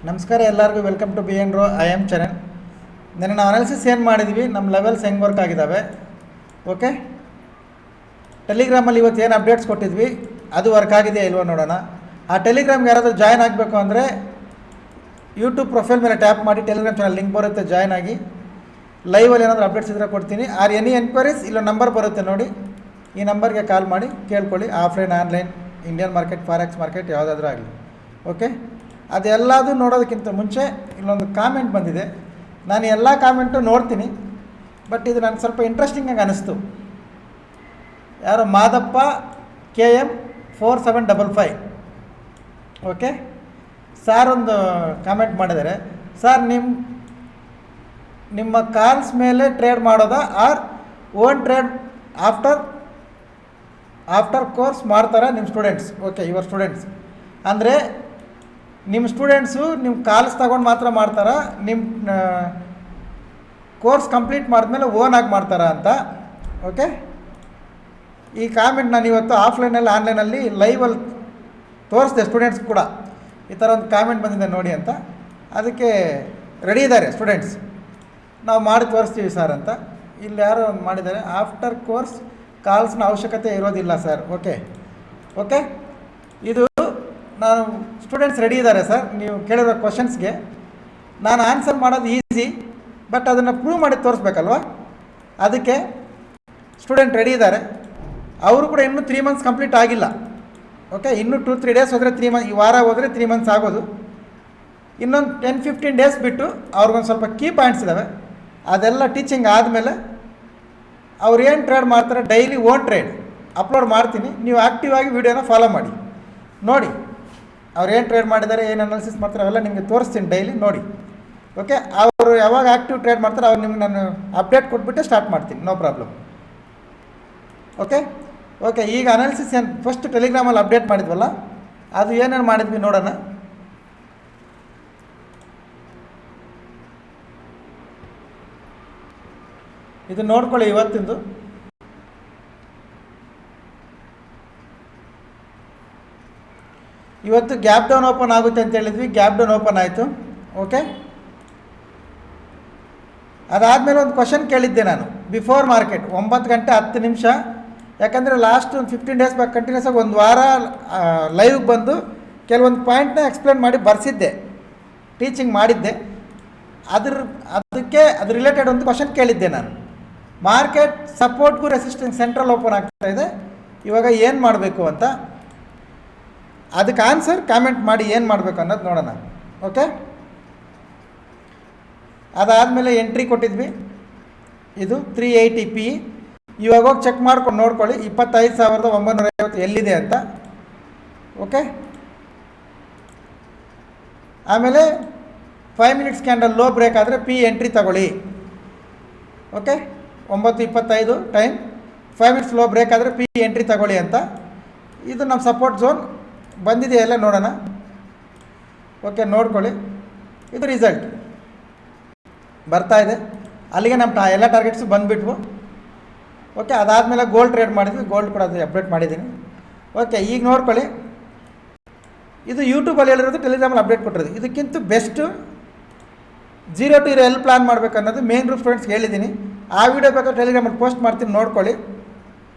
ನಮಸ್ಕಾರ ಎಲ್ಲರಿಗೂ welcome to B N ರೋ ಐ ಆಮ್ ಚರಣ್. ನೆನ್ನೆ ನಾವು ಅನಾಲಿಸಿಸ್ ಏನು ಮಾಡಿದ್ವಿ, ನಮ್ಮ ಲೆವೆಲ್ಸ್ ಹೆಂಗೆ ವರ್ಕ್ ಆಗಿದ್ದಾವೆ. ಓಕೆ, ಟೆಲಿಗ್ರಾಮಲ್ಲಿ ಇವತ್ತು ಏನು ಅಪ್ಡೇಟ್ಸ್ ಕೊಟ್ಟಿದ್ವಿ ಅದು ವರ್ಕ್ ಆಗಿದೆಯಾ ಇಲ್ವೋ ನೋಡೋಣ. ಆ ಟೆಲಿಗ್ರಾಮ್ಗೆ ಯಾರಾದರೂ ಜಾಯ್ನ್ ಆಗಬೇಕು ಅಂದರೆ ಯೂಟ್ಯೂಬ್ ಪ್ರೊಫೈಲ್ ಮೇಲೆ ಟ್ಯಾಪ್ ಮಾಡಿ ಟೆಲಿಗ್ರಾಮ್ ಚಾನಲ್ ಲಿಂಕ್ ಬರುತ್ತೆ, ಜಾಯ್ನ್ ಆಗಿ. ಲೈವಲ್ಲಿ ಏನಾದರೂ ಅಪ್ಡೇಟ್ಸ್ ಇದ್ದರೆ ಕೊಡ್ತೀನಿ. ಆರ್ ಎನಿ ಎನ್ಕ್ವೈರೀಸ್ ಇಲ್ಲ ನಂಬರ್ ಬರುತ್ತೆ ನೋಡಿ, ಈ ನಂಬರ್ಗೆ ಕಾಲ್ ಮಾಡಿ ಕೇಳ್ಕೊಳ್ಳಿ. Offline online Indian market forex market ಯಾವುದಾದ್ರೂ ಆಗಲಿ. ಓಕೆ, ಅದೆಲ್ಲದೂ ನೋಡೋದಕ್ಕಿಂತ ಮುಂಚೆ ಇಲ್ಲೊಂದು ಕಾಮೆಂಟ್ ಬಂದಿದೆ. ನಾನು ಎಲ್ಲ ಕಾಮೆಂಟು ನೋಡ್ತೀನಿ, ಬಟ್ ಇದು ನನಗೆ ಸ್ವಲ್ಪ ಇಂಟ್ರೆಸ್ಟಿಂಗಾಗಿ ಅನ್ನಿಸ್ತು. ಯಾರೋ ಮಾದಪ್ಪ KM 4755. ಓಕೆ, ಸಾರ್ ಒಂದು ಕಾಮೆಂಟ್ ಮಾಡಿದ್ದಾರೆ. ಸರ್ ನಿಮ್ಮ ಕಾಲ್ಸ್ ಮೇಲೆ ಟ್ರೇಡ್ ಮಾಡೋದಾ or own trade after course ಮಾಡ್ತಾರಾ ನಿಮ್ಮ ಸ್ಟೂಡೆಂಟ್ಸ್? ಓಕೆ, ಯುವರ್ ಸ್ಟೂಡೆಂಟ್ಸ್ ಅಂದರೆ ನಿಮ್ಮ ಸ್ಟೂಡೆಂಟ್ಸು ನಿಮ್ಮ ಕಾಲ್ಸ್ ತಗೊಂಡು ಮಾತ್ರ ಮಾಡ್ತಾರಾ, ನಿಮ್ಮ ಕೋರ್ಸ್ ಕಂಪ್ಲೀಟ್ ಮಾಡಿದ್ಮೇಲೆ ಓನಾಗಿ ಮಾಡ್ತಾರಾ ಅಂತ. ಓಕೆ, ಈ ಕಾಮೆಂಟ್ ನಾನು ಇವತ್ತು ಆಫ್ಲೈನಲ್ಲಿ ಆನ್ಲೈನಲ್ಲಿ ಲೈವಲ್ಲಿ ತೋರಿಸ್ದೆ ಸ್ಟೂಡೆಂಟ್ಸ್ ಕೂಡ. ಈ ಥರ ಒಂದು ಕಾಮೆಂಟ್ ಬಂದಿದೆ ನೋಡಿ ಅಂತ. ಅದಕ್ಕೆ ರೆಡಿ ಇದ್ದಾರೆ ಸ್ಟೂಡೆಂಟ್ಸ್, ನಾವು ಮಾಡಿ ತೋರಿಸ್ತೀವಿ ಸರ್ ಅಂತ. ಇಲ್ಲಿ ಯಾರೋ ಒಂದು ಮಾಡಿದ್ದಾರೆ, ಆಫ್ಟರ್ ಕೋರ್ಸ್ ಕಾಲ್ಸ್ನ ಅವಶ್ಯಕತೆ ಇರೋದಿಲ್ಲ ಸರ್. ಓಕೆ ಓಕೆ, ಇದು ನಾನು ಸ್ಟೂಡೆಂಟ್ಸ್ ರೆಡಿ ಇದ್ದಾರೆ ಸರ್. ನೀವು ಕೇಳಿರೋ ಕ್ವಶನ್ಸ್ಗೆ ನಾನು ಆನ್ಸರ್ ಮಾಡೋದು ಈಸಿ, ಬಟ್ ಅದನ್ನು ಪ್ರೂವ್ ಮಾಡಿ ತೋರಿಸ್ಬೇಕಲ್ವ. ಅದಕ್ಕೆ ಸ್ಟೂಡೆಂಟ್ ರೆಡಿ ಇದ್ದಾರೆ. ಅವರು ಕೂಡ ಇನ್ನೂ 3 ಮಂತ್ಸ್ ಕಂಪ್ಲೀಟ್ ಆಗಿಲ್ಲ. ಓಕೆ, ಇನ್ನೂ 2-3 ಡೇಸ್ ಹೋದರೆ 3 ಮಂತ್, ಈ ವಾರ ಹೋದರೆ 3 ಮಂತ್ಸ್ ಆಗೋದು. ಇನ್ನೊಂದು 10-15 ಡೇಸ್ ಬಿಟ್ಟು ಅವ್ರಿಗೊಂದು ಸ್ವಲ್ಪ ಕೀ ಪಾಯಿಂಟ್ಸ್ ಇದ್ದಾವೆ. ಅದೆಲ್ಲ ಟೀಚಿಂಗ್ ಆದಮೇಲೆ ಅವ್ರು ಏನು ಟ್ರೇಡ್ ಮಾಡ್ತಾರೆ ಡೈಲಿ ಓನ್ ಟ್ರೇಡ್ ಅಪ್ಲೋಡ್ ಮಾಡ್ತೀನಿ. ನೀವು ಆ್ಯಕ್ಟಿವ್ ಆಗಿ ವೀಡಿಯೋನ ಫಾಲೋ ಮಾಡಿ, ನೋಡಿ ಅವ್ರು ಏನು ಟ್ರೇಡ್ ಮಾಡಿದ್ದಾರೆ, ಏನು ಅನಾಲಿಸಿಸ್ ಮಾಡ್ತಾರೆ ಅವೆಲ್ಲ ನಿಮಗೆ ತೋರಿಸ್ತೀನಿ ಡೈಲಿ ನೋಡಿ. ಓಕೆ, ಅವರು ಯಾವಾಗ ಆ್ಯಕ್ಟಿವ್ ಟ್ರೇಡ್ ಮಾಡ್ತಾರೆ ಅವ್ರು ನಿಮ್ಗೆ ನಾನು ಅಪ್ಡೇಟ್ ಕೊಟ್ಬಿಟ್ಟು ಸ್ಟಾರ್ಟ್ ಮಾಡ್ತೀನಿ, ನೋ ಪ್ರಾಬ್ಲಮ್. ಓಕೆ ಓಕೆ, ಈಗ ಅನಾಲಿಸಿಸ್ ಏನು ಫಸ್ಟ್ ಟೆಲಿಗ್ರಾಮಲ್ಲಿ ಅಪ್ಡೇಟ್ ಮಾಡಿದ್ವಲ್ಲ, ಅದು ಏನೇನು ಮಾಡಿದ್ವಿ ನೋಡೋಣ. ಇದು ನೋಡ್ಕೊಳ್ಳಿ ಇವತ್ತಿಂದು. ಇವತ್ತು ಗ್ಯಾಪ್ ಡೌನ್ ಓಪನ್ ಆಗುತ್ತೆ ಅಂತ ಹೇಳಿದ್ವಿ, ಗ್ಯಾಪ್ ಡೌನ್ ಓಪನ್ ಆಯಿತು. ಓಕೆ, ಅದಾದಮೇಲೆ ಒಂದು ಕ್ವಶನ್ ಕೇಳಿದ್ದೆ ನಾನು ಬಿಫೋರ್ ಮಾರ್ಕೆಟ್ 9 ಗಂಟೆ 10 ನಿಮಿಷ. ಯಾಕಂದರೆ ಲಾಸ್ಟ್ ಒಂದು 15 ಡೇಸ್ ಬ್ಯಾಕ್ ಕಂಟಿನ್ಯೂಸ್ ಆಗಿ ಒಂದು ವಾರ ಲೈವ್ಗೆ ಬಂದು ಕೆಲವೊಂದು ಪಾಯಿಂಟ್ನ ಎಕ್ಸ್ಪ್ಲೇನ್ ಮಾಡಿ ಬರ್ಸಿದ್ದೆ, ಟೀಚಿಂಗ್ ಮಾಡಿದ್ದೆ. ಅದಕ್ಕೆ ಅದು ರಿಲೇಟೆಡ್ ಒಂದು ಕ್ವಶನ್ ಕೇಳಿದ್ದೆ ನಾನು. ಮಾರ್ಕೆಟ್ ಸಪೋರ್ಟ್ಗೂ ರೆಸಿಸ್ಟೆನ್ಸ್ ಸೆಂಟ್ರಲ್ ಓಪನ್ ಆಗ್ತಾ ಇದೆ, ಇವಾಗ ಏನು ಮಾಡಬೇಕು ಅಂತ. ಅದಕ್ಕೆ ಆನ್ಸರ್ ಕಾಮೆಂಟ್ ಮಾಡಿ ಏನು ಮಾಡಬೇಕು ಅನ್ನೋದು ನೋಡೋಣ. ಓಕೆ, ಅದಾದಮೇಲೆ ಎಂಟ್ರಿ ಕೊಟ್ಟಿದ್ವಿ. ಇದು 380 PE. ಇವಾಗ ಹೋಗಿ ಚೆಕ್ ಮಾಡ್ಕೊಂಡು ನೋಡ್ಕೊಳ್ಳಿ 25,950 ಎಲ್ಲಿದೆ ಅಂತ. ಓಕೆ, ಆಮೇಲೆ 5 ಮಿನಿಟ್ಸ್ ಕ್ಯಾಂಡಲ್ ಲೋ ಬ್ರೇಕ್ ಆದರೆ ಪಿ ಎಂಟ್ರಿ ತಗೊಳ್ಳಿ. Okay, 9:25 time, 5 minutes low break ಆದರೆ ಪಿ ಎಂಟ್ರಿ ತಗೊಳ್ಳಿ ಅಂತ. ಇದು ನಮ್ಮ ಸಪೋರ್ಟ್ ಝೋನ್ ಬಂದಿದೆಯಲ್ಲ ನೋಡೋಣ. ಓಕೆ, ನೋಡ್ಕೊಳ್ಳಿ. ಇದು ರಿಸಲ್ಟ್ ಬರ್ತಾ ಇದೆ. ಅಲ್ಲಿಗೆ ನಮ್ಮ ಎಲ್ಲ ಟಾರ್ಗೆಟ್ಸು ಬಂದುಬಿಟ್ವು. ಓಕೆ, ಅದಾದಮೇಲೆ ಗೋಲ್ಡ್ ಟ್ರೇಡ್ ಮಾಡಿದ್ವಿ, ಗೋಲ್ಡ್ ಕೂಡ ಅದು ಅಪ್ಡೇಟ್ ಮಾಡಿದ್ದೀನಿ. ಓಕೆ, ಈಗ ನೋಡ್ಕೊಳ್ಳಿ. ಇದು ಯೂಟ್ಯೂಬಲ್ಲಿ ಹೇಳಿರೋದು, ಟೆಲಿಗ್ರಾಮಲ್ಲಿ ಅಪ್ಡೇಟ್ ಕೊಟ್ಟಿರೋದು. ಇದಕ್ಕಿಂತ ಬೆಸ್ಟು 0 to 0 ಎಲ್ಲಿ ಪ್ಲ್ಯಾನ್ ಮಾಡಬೇಕು ಅನ್ನೋದು ಮೇನ್ ಗ್ರೂಪ್ ಸ್ಟೂಡೆಂಟ್ಸ್ಗೆ ಹೇಳಿದ್ದೀನಿ. ಆ ವಿಡಿಯೋ ಬೇಕಾದ್ರೆ ಟೆಲಿಗ್ರಾಮಲ್ಲಿ ಪೋಸ್ಟ್ ಮಾಡ್ತೀನಿ, ನೋಡ್ಕೊಳ್ಳಿ.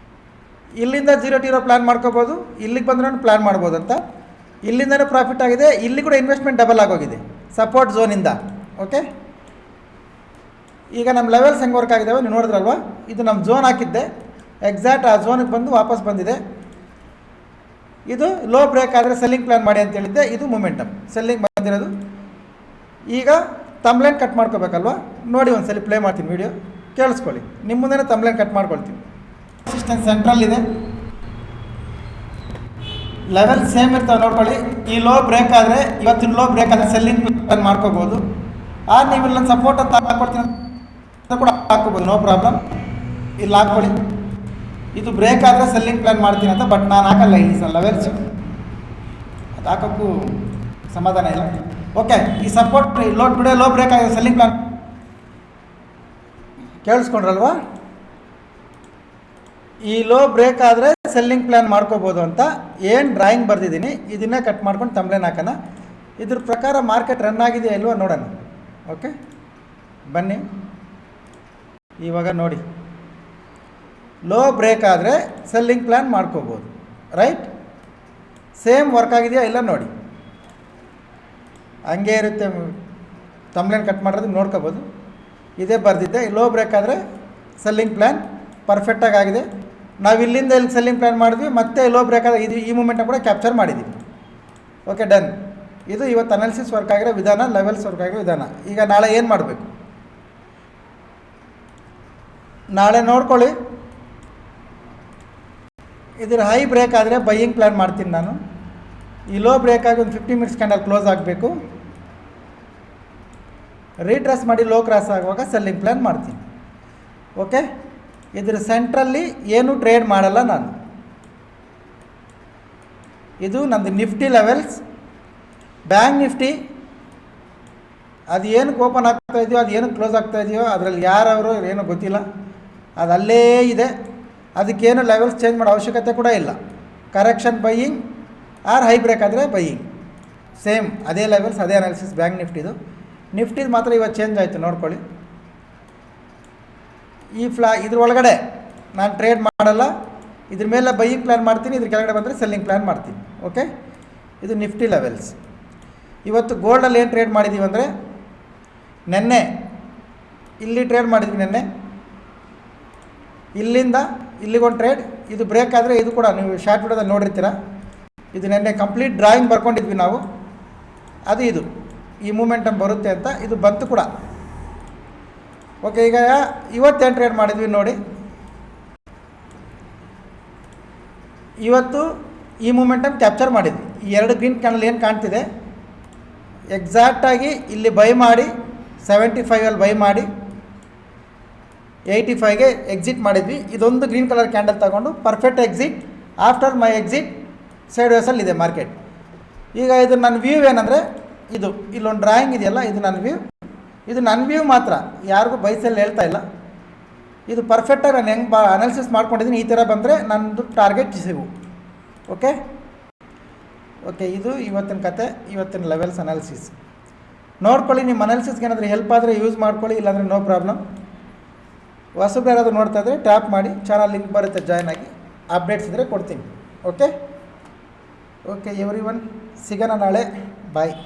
ಇಲ್ಲಿಂದ 0 to 0 ಪ್ಲ್ಯಾನ್ ಮಾಡ್ಕೋಬೋದು, ಇಲ್ಲಿಗೆ ಬಂದ್ರೂ ಪ್ಲ್ಯಾನ್ ಮಾಡ್ಬೋದು ಅಂತ. ಇಲ್ಲಿಂದನೂ ಪ್ರಾಫಿಟ್ ಆಗಿದೆ, ಇಲ್ಲಿ ಕೂಡ ಇನ್ವೆಸ್ಟ್ಮೆಂಟ್ ಡಬಲ್ ಆಗೋಗಿದೆ ಸಪೋರ್ಟ್ ಝೋನಿಂದ. ಓಕೆ, ಈಗ ನಮ್ಮ ಲೆವೆಲ್ಸ್ ಹೆಂಗೆ ವರ್ಕ್ ಆಗಿದ್ದಾವೆ ನೀವು ನೋಡಿದ್ರಲ್ವ. ಇದು ನಮ್ಮ ಝೋನ್ ಹಾಕಿದ್ದೆ, ಎಕ್ಸಾಕ್ಟ್ ಆ ಝೋನಿಗೆ ಬಂದು ವಾಪಸ್ ಬಂದಿದೆ. ಇದು ಲೋ ಬ್ರೇಕ್ ಆದರೆ ಸೆಲ್ಲಿಂಗ್ ಪ್ಲ್ಯಾನ್ ಮಾಡಿ ಅಂತ ಹೇಳಿದ್ದೆ. ಇದು ಮೊಮೆಂಟಮ್ ಸೆಲ್ಲಿಂಗ್ ಬಂದಿರೋದು. ಈಗ ತಮ್ಲೈನ್ ಕಟ್ ಮಾಡ್ಕೋಬೇಕಲ್ವ, ನೋಡಿ ಒಂದ್ಸಲಿ ಪ್ಲೇ ಮಾಡ್ತೀನಿ ವಿಡಿಯೋ, ಕೇಳಿಸ್ಕೊಳ್ಳಿ. ನಿಮ್ಮ ಮುಂದೆ ತಮ್ಲೈನ್ ಕಟ್ ಮಾಡ್ಕೊಳ್ತೀನಿ. ರೆಸಿಸ್ಟೆನ್ಸ್ ಸೆಂಟ್ರಲ್ ಇದೆ, ಲೆವೆಲ್ ಸೇಮ್ ಇರ್ತಾವೆ ನೋಡ್ಕೊಳ್ಳಿ. ಈ ಲೋ ಬ್ರೇಕ್ ಆದರೆ, ಇವತ್ತಿನ ಲೋ ಬ್ರೇಕ್ ಆದರೆ ಸೆಲ್ಲಿಂಗ್ ಪ್ಲ್ಯಾನ್ ಮಾಡ್ಕೋಬೋದು. ನೀವು ಇಲ್ಲ ಸಪೋರ್ಟ್ ಅಂತ ಹಾಕ್ಕೊಡ್ತೀನಿ ಕೂಡ ಹಾಕ್ಕೋಬೋದು, ನೋ ಪ್ರಾಬ್ಲಮ್. ಇಲ್ಲಿ ಹಾಕ್ಕೊಳ್ಳಿ. ಇದು ಬ್ರೇಕ್ ಆದರೆ ಸೆಲ್ಲಿಂಗ್ ಪ್ಲ್ಯಾನ್ ಮಾಡ್ತೀನಿ ಅಂತ, ಬಟ್ ನಾನು ಹಾಕಲ್ಲ ಇಲ್ಲಿ ಲೆವೆಲ್ಸ್, ಅದು ಹಾಕೋಕ್ಕೂ ಸಮಾಧಾನ ಇಲ್ಲ. ಓಕೆ, ಈ ಸಪೋರ್ಟ್ ಲೋ ಬ್ರೇಕ್ ಆಗಿದೆ, ಸೆಲ್ಲಿಂಗ್ ಪ್ಲ್ಯಾನ್ ಕೇಳಿಸ್ಕೊಂಡ್ರಲ್ವಾ. ಈ ಲೋ ಬ್ರೇಕ್ ಆದರೆ ಸೆಲ್ಲಿಂಗ್ ಪ್ಲ್ಯಾನ್ ಮಾಡ್ಕೋಬೋದು ಅಂತ ಏನು ಡ್ರಾಯಿಂಗ್ ಬರೆದಿದ್ದೀನಿ, ಇದನ್ನೇ ಕಟ್ ಮಾಡ್ಕೊಂಡು ತಮ್ಲೇನ್ ಹಾಕೋಣ. ಇದ್ರ ಪ್ರಕಾರ ಮಾರ್ಕೆಟ್ ರನ್ ಆಗಿದೆಯಾ ಇಲ್ವಾ ನೋಡೋಣ. ಓಕೆ, ಬನ್ನಿ ಇವಾಗ ನೋಡಿ. ಲೋ ಬ್ರೇಕ್ ಆದರೆ ಸೆಲ್ಲಿಂಗ್ ಪ್ಲ್ಯಾನ್ ಮಾಡ್ಕೋಬೋದು, ರೈಟ್. ಸೇಮ್ ವರ್ಕ್ ಆಗಿದೆಯಾ ಇಲ್ಲ ನೋಡಿ, ಹಂಗೆ ಇರುತ್ತೆ. ತಮ್ಲೇನ್ ಕಟ್ ಮಾಡೋದು ನೋಡ್ಕೋಬೋದು. ಇದೇ ಬರೆದಿದ್ದೆ. ಲೋ ಬ್ರೇಕ್ ಆದರೆ ಸೆಲ್ಲಿಂಗ್ ಪ್ಲ್ಯಾನ್ ಪರ್ಫೆಕ್ಟಾಗಿ ಆಗಿದೆ. ನಾವು ಇಲ್ಲಿಂದ ಇಲ್ಲಿ ಸೆಲ್ಲಿಂಗ್ ಪ್ಲ್ಯಾನ್ ಮಾಡಿದ್ವಿ, ಮತ್ತೆ ಲೋ ಬ್ರೇಕ್ ಆದರೆ ಇದು ಈ ಮೂಮೆಂಟ್ನ ಕೂಡ ಕ್ಯಾಪ್ಚರ್ ಮಾಡಿದ್ದೀವಿ. Okay, done. ಇದು ಇವತ್ತು ಅನಾಲಿಸಿಸ್ ವರ್ಕ್ ಆಗಿರೋ ವಿಧಾನ, ಲೆವೆಲ್ಸ್ ವರ್ಕ್ ಆಗಿರೋ ವಿಧಾನ. ಈಗ ನಾಳೆ ಏನು ಮಾಡಬೇಕು, ನಾಳೆ ನೋಡ್ಕೊಳ್ಳಿ. ಇದ್ರ ಹೈ ಬ್ರೇಕ್ ಆದರೆ ಬೈಯಿಂಗ್ ಪ್ಲ್ಯಾನ್ ಮಾಡ್ತೀನಿ ನಾನು. ಈ ಲೋ ಬ್ರೇಕ್ ಆಗಿ ಒಂದು 50 ಮಿನಿಟ್ಸ್ ಕ್ಯಾಂಡಲ್ ಕ್ಲೋಸ್ ಆಗಬೇಕು. ರೀಟ್ರೇಸ್ ಮಾಡಿ ಲೋ ಕ್ರಾಸ್ ಆಗುವಾಗ ಸೆಲ್ಲಿಂಗ್ ಪ್ಲ್ಯಾನ್ ಮಾಡ್ತೀನಿ. ಓಕೆ, ಇದ್ರ ಸೆಂಟ್ರಲ್ಲಿ ಏನೂ ಟ್ರೇಡ್ ಮಾಡಲ್ಲ ನಾನು. ಇದು ನಂದು ನಿಫ್ಟಿ ಲೆವೆಲ್ಸ್. ಬ್ಯಾಂಕ್ ನಿಫ್ಟಿ ಅದು ಏನಕ್ಕೆ ಓಪನ್ ಆಗ್ತಾ ಇದೆಯೋ, ಅದು ಏನಕ್ಕೆ ಕ್ಲೋಸ್ ಆಗ್ತಾ ಇದೆಯೋ ಅದರಲ್ಲಿ ಯಾರವರು ಏನೋ ಗೊತ್ತಿಲ್ಲ, ಅದು ಅಲ್ಲೇ ಇದೆ. ಅದಕ್ಕೇನು ಲೆವೆಲ್ಸ್ ಚೇಂಜ್ ಮಾಡೋ ಅವಶ್ಯಕತೆ ಕೂಡ ಇಲ್ಲ. Correction buying or high break ಆದರೆ ಬೈಯಿಂಗ್, ಸೇಮ್ ಅದೇ ಲೆವೆಲ್ಸ್, ಅದೇ ಅನಾಲಿಸಿಸ್ ಬ್ಯಾಂಕ್ ನಿಫ್ಟಿದು ಮಾತ್ರ ಇವತ್ತು ಚೇಂಜ್ ಆಯಿತು ನೋಡ್ಕೊಳ್ಳಿ. ಇದ್ರ ಒಳಗಡೆ ನಾನು ಟ್ರೇಡ್ ಮಾಡಲ್ಲ. ಇದ್ರ ಮೇಲೆ ಬೈಯಿಂಗ್ ಪ್ಲ್ಯಾನ್ ಮಾಡ್ತೀನಿ, ಇದ್ರ ಕೆಳಗಡೆ ಬಂದರೆ ಸೆಲ್ಲಿಂಗ್ ಪ್ಲ್ಯಾನ್ ಮಾಡ್ತೀನಿ. ಓಕೆ, ಇದು ನಿಫ್ಟಿ ಲೆವೆಲ್ಸ್. ಇವತ್ತು ಗೋಲ್ಡಲ್ಲಿ ಏನು ಟ್ರೇಡ್ ಮಾಡಿದ್ದೀವಿ ಅಂದರೆ, ನೆನ್ನೆ ಇಲ್ಲಿ ಟ್ರೇಡ್ ಮಾಡಿದ್ವಿ. ನೆನ್ನೆ ಇಲ್ಲಿಂದ ಇಲ್ಲಿಗೊಂದು ಟ್ರೇಡ್, ಇದು ಬ್ರೇಕ್ ಆದರೆ ಇದು ಕೂಡ ನೀವು ಶಾರ್ಟ್ ವಿಡಿಯೋದಲ್ಲಿ ನೋಡಿರ್ತೀರ. ಇದು ನೆನ್ನೆ ಕಂಪ್ಲೀಟ್ ಡ್ರಾಯಿಂಗ್ ಬರ್ಕೊಂಡಿದ್ವಿ ನಾವು. ಅದು ಇದು ಈ ಮೂಮೆಂಟಮ್ ಬರುತ್ತೆ ಅಂತ, ಇದು ಬಂತು ಕೂಡ. ಓಕೆ, ಈಗ ಇವತ್ತೇನು ಟ್ರೇಡ್ ಮಾಡಿದ್ವಿ ನೋಡಿ. ಇವತ್ತು ಈ ಮೂಮೆಂಟಮ್ ಕ್ಯಾಪ್ಚರ್ ಮಾಡಿದ್ವಿ. ಈ 2 ಗ್ರೀನ್ ಕ್ಯಾಂಡಲ್ ಏನು ಕಾಣ್ತಿದೆ, ಎಕ್ಸಾಕ್ಟಾಗಿ ಇಲ್ಲಿ ಬೈ ಮಾಡಿ 75ಅಲ್ಲಿ ಬೈ ಮಾಡಿ 85ಗೆ ಎಕ್ಸಿಟ್ ಮಾಡಿದ್ವಿ. ಇದೊಂದು ಗ್ರೀನ್ ಕಲರ್ ಕ್ಯಾಂಡಲ್ ತಗೊಂಡು perfect exit. After my exit side ವೇಸಲ್ಲಿ ಇದೆ ಮಾರ್ಕೆಟ್. ಈಗ ಇದು ನನ್ನ ವ್ಯೂ ಏನಂದರೆ, ಇದು ಇಲ್ಲೊಂದು ಡ್ರಾಯಿಂಗ್ ಇದೆಯಲ್ಲ, ಇದು ನನ್ನ ವ್ಯೂ. ಇದು ನನ್ನ ವ್ಯೂ ಮಾತ್ರ, ಯಾರಿಗೂ ಬೈಸಲ್ಲಿ ಹೇಳ್ತಾ ಇಲ್ಲ. ಇದು ಪರ್ಫೆಕ್ಟಾಗಿ ನಾನು ಹೆಂಗೆ ಅನಾಲಿಸಿಸ್ ಮಾಡ್ಕೊಂಡಿದ್ದೀನಿ. ಈ ಥರ ಬಂದರೆ ನನ್ನದು ಟಾರ್ಗೆಟ್ ಸಿಗು. ಓಕೆ, ಇದು ಇವತ್ತಿನ ಕತೆ, ಇವತ್ತಿನ ಲೆವೆಲ್ಸ್ ಅನಾಲಿಸಿಸ್ ನೋಡ್ಕೊಳ್ಳಿ. ನಿಮ್ಮ ಅನಾಲಿಸಿಸ್ಗೆ ಏನಾದರೂ ಹೆಲ್ಪ್ ಆದರೆ ಯೂಸ್ ಮಾಡ್ಕೊಳ್ಳಿ, ಇಲ್ಲಾಂದರೆ ನೋ ಪ್ರಾಬ್ಲಮ್. ಹೊಸಬ್ರು ಯಾರಾದರೂ ನೋಡ್ತಾ ಇದ್ದರೆ ಟ್ಯಾಪ್ ಮಾಡಿ, ಚಾನಲ್ ಲಿಂಕ್ ಬರುತ್ತೆ, ಜಾಯ್ನ್ ಆಗಿ. ಅಪ್ಡೇಟ್ಸ್ ಇದ್ದರೆ ಕೊಡ್ತೀನಿ. ಓಕೆ, ಎವ್ರಿ ಒನ್, ಸಿಗೋಣ ನಾಳೆ. ಬಾಯ್.